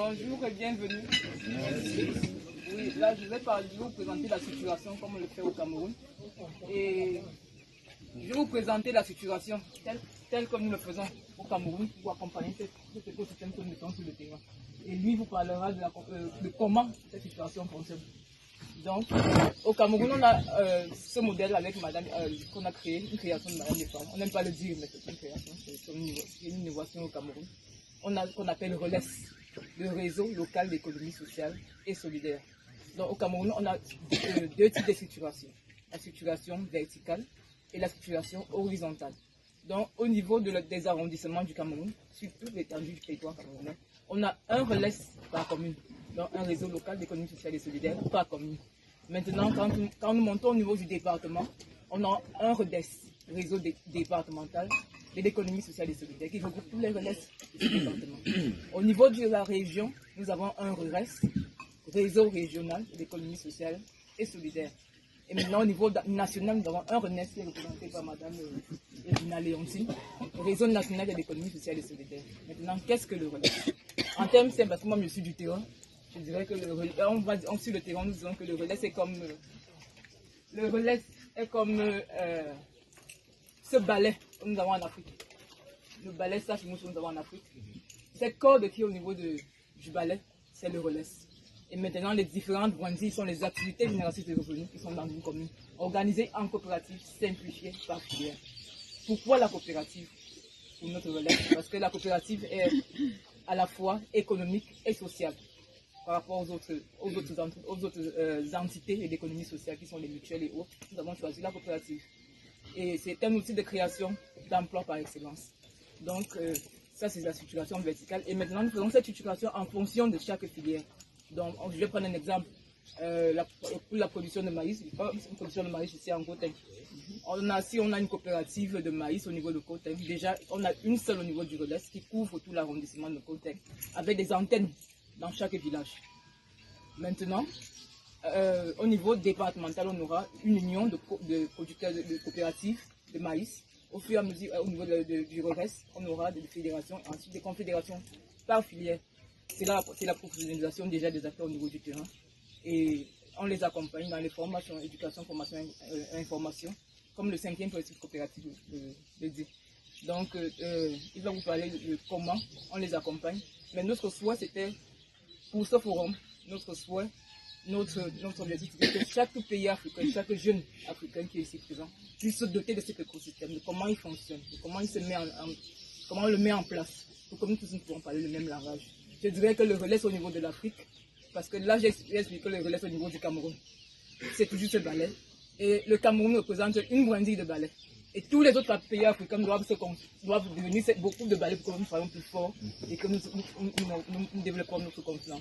Bonjour et bienvenue. Oui, là je vais vous présenter la situation comme on le fait au Cameroun. Et je vais vous présenter la situation telle comme nous le faisons au Cameroun pour accompagner cet écosystème que nous mettons sur le terrain. Et lui vous parlera de comment cette situation fonctionne. Donc, au Cameroun, on a ce modèle avec madame qu'on a créé, une création de Madame des Femmes. On n'aime pas le dire, mais c'est une création, c'est une innovation au Cameroun. On a ce qu'on appelle RELES, le réseau local d'économie sociale et solidaire. Donc, au Cameroun, on a deux types de structuration. La structuration verticale et la structuration horizontale. Donc, au niveau des arrondissements du Cameroun, sur toute l'étendue du territoire camerounais, on a un RELES par commune. Donc, un réseau local d'économie sociale et solidaire par commune. Maintenant, quand nous montons au niveau du département, on a un REDES, réseau départemental de l'économie sociale et solidaire, qui regroupe tous les RELES du département. Au niveau de la région, nous avons un RERES, réseau régional de l'économie sociale et solidaire. Et maintenant, au niveau national, nous avons un RENES qui est représenté par Mme Edina Léontine, réseau national de l'économie sociale et solidaire. Maintenant, qu'est-ce que le RELES? En termes simples, parce que moi, je suis du terrain, je dirais que sur le terrain, nous disons que le RELES est comme ce balai que nous avons en Afrique. Le balai, ça, nous avons en Afrique. Cette corde qui est au niveau du balai, c'est le RELES. Et maintenant, les différentes brandies sont les activités génératrices de revenus qui sont dans une commune, organisées en coopérative, simplifiées par filière. Pourquoi la coopérative pour notre RELES? Parce que la coopérative est à la fois économique et sociale par rapport aux autres entités de l'économie sociale qui sont les mutuelles et autres. Nous avons choisi la coopérative. Et c'est un outil de création d'emplois par excellence. Donc, ça, c'est la structuration verticale. Et maintenant, nous faisons cette structuration en fonction de chaque filière. Donc, je vais prendre un exemple. Pour la production de maïs, une production de maïs ici en Gauteng. Si on a une coopérative de maïs au niveau de Gauteng, déjà, on a une seule au niveau du RELES qui couvre tout l'arrondissement de Gauteng, avec des antennes dans chaque village. Maintenant, au niveau départemental, on aura une union de producteurs de coopératives de maïs. Au fur et à mesure, au niveau du RERES, on aura des fédérations, ensuite des confédérations par filière. C'est la professionnalisation déjà des acteurs au niveau du terrain. Et on les accompagne dans les formations, éducation, formation, information, comme le 5e principe coopératif le dit. Donc, il va vous parler de comment on les accompagne. Mais notre souhait, c'était, pour ce forum, notre objectif, c'est que chaque pays africain, chaque jeune africain qui est ici présent, puisse se doter de cet écosystème, de comment il fonctionne, de comment comment on le met en place, pour que nous tous nous pourrons parler le même langage. Je dirais que le RELES au niveau de l'Afrique, parce que là j'ai expliqué le RELES au niveau du Cameroun, c'est toujours ce balai. Et le Cameroun représente une brindille de balai. Et tous les autres pays africains doivent devenir beaucoup de balais pour que nous soyons plus forts et que nous développons notre continent.